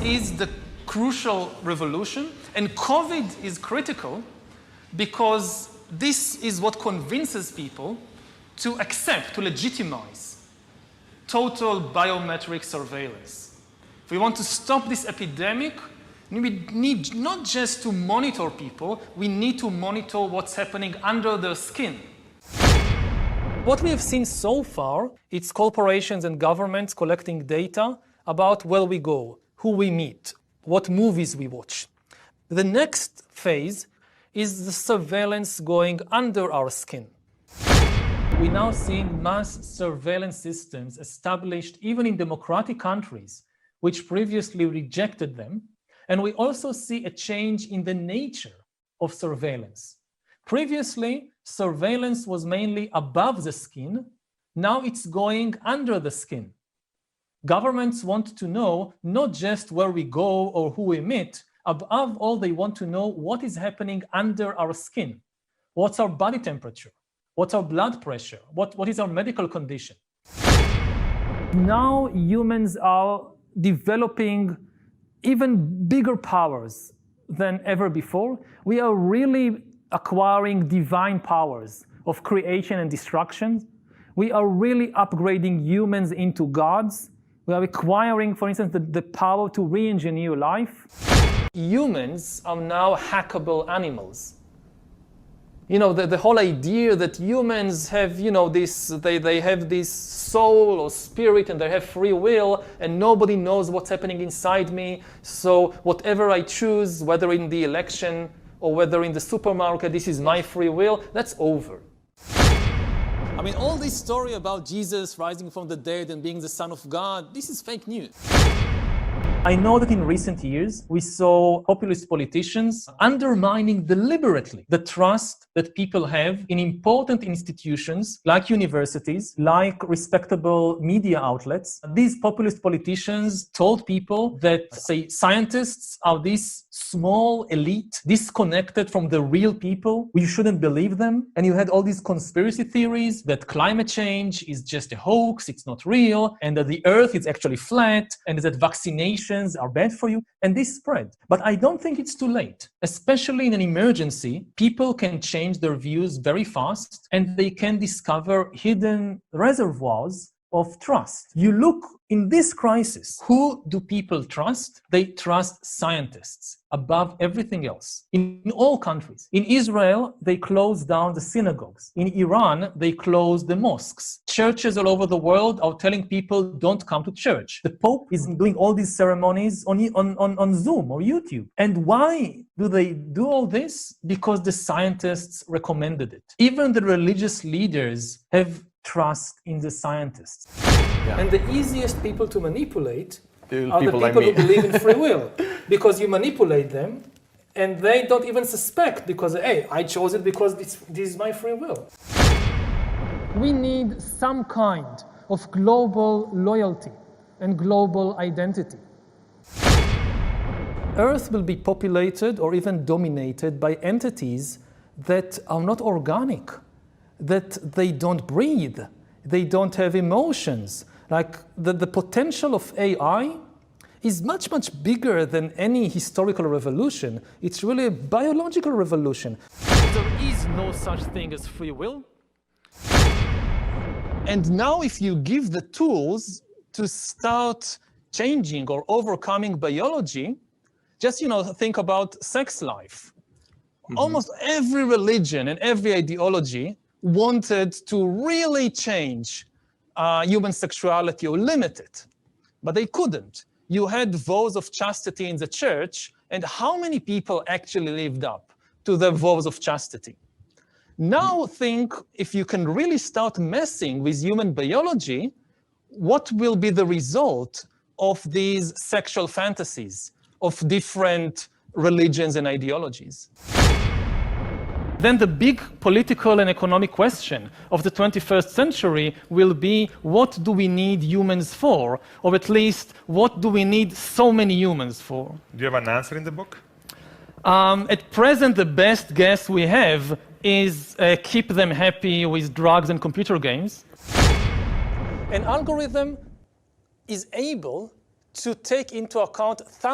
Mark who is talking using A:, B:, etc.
A: Is the crucial revolution, and COVID is critical because this is what convinces people to accept, to legitimize total biometric surveillance. If we want to stop this epidemic, we need not just to monitor people, we need to monitor what's happening under their skin. What we have seen so far, it's corporations and governments collecting data about where we go, who we meet, what movies we watch. The next phase is the surveillance going under our skin. We now see mass surveillance systems established even in democratic countries, which previously rejected them. And we also see a change in the nature of surveillance. Previously, surveillance was mainly above the skin. Now it's going under the skin. Governments want to know not just where we go or who we meet. Above all, they want to know what is happening under our skin. What's our body temperature? What's our blood pressure? What is our medical condition? Now humans are developing even bigger powers than ever before. We are really acquiring divine powers of creation and destruction. We are really upgrading humans into gods. We are acquiring, for instance, the power to re-engineer life. Humans are now hackable animals. You know, the whole idea that humans have, you know, they have this soul or spirit and they have free will and nobody knows what's happening inside me. So whatever I choose, whether in the election or whether in the supermarket, this is my free will, that's over. I mean, all this story about Jesus rising from the dead and being the Son of God, this is fake news. I know that in recent years, we saw populist politicians undermining deliberately the trust that people have in important institutions like universities, like respectable media outlets. These populist politicians told people that, say, scientists are this small elite, disconnected from the real people. We shouldn't believe them. And you had all these conspiracy theories that climate change is just a hoax, it's not real, and that the earth is actually flat, and that vaccinations are bad for you. And this spread. But I don't think it's too late. Especially in an emergency, people can change their views very fast, and they can discover hidden reservoirs of trust. You look in this crisis, who do people trust? They trust scientists above everything else. In all countries. In Israel, they closed down the synagogues. In Iran, they closed the mosques. Churches all over the world are telling people don't come to church. The Pope is doing all these ceremonies on Zoom or YouTube. And why do they do all this? Because the scientists recommended it. Even the religious leaders have trust in the scientists. Yeah. And the easiest people to manipulate are the people who believe in free will. Because you manipulate them and they don't even suspect because, hey, I chose it because this is my free will. We need some kind of global loyalty and global identity. Earth will be populated or even dominated by entities that are not organic, that they don't breathe, they don't have emotions. Like the potential of AI is much, much bigger than any historical revolution. It's really a biological revolution. There is no such thing as free will. And now if you give the tools to start changing or overcoming biology, just, think about sex life. Mm-hmm. Almost every religion and every ideology wanted to really change human sexuality or limit it, but they couldn't. You had vows of chastity in the church, and how many people actually lived up to the vows of chastity? Now think, if you can really start messing with human biology, what will be the result of these sexual fantasies of different religions and ideologies? Then the big political and economic question of the 21st century will be, what do we need humans for? Or at least, what do we need so many humans for?
B: Do you have an answer in the book?
A: At present, the best guess we have is keep them happy with drugs and computer games. An algorithm is able to take into account thousands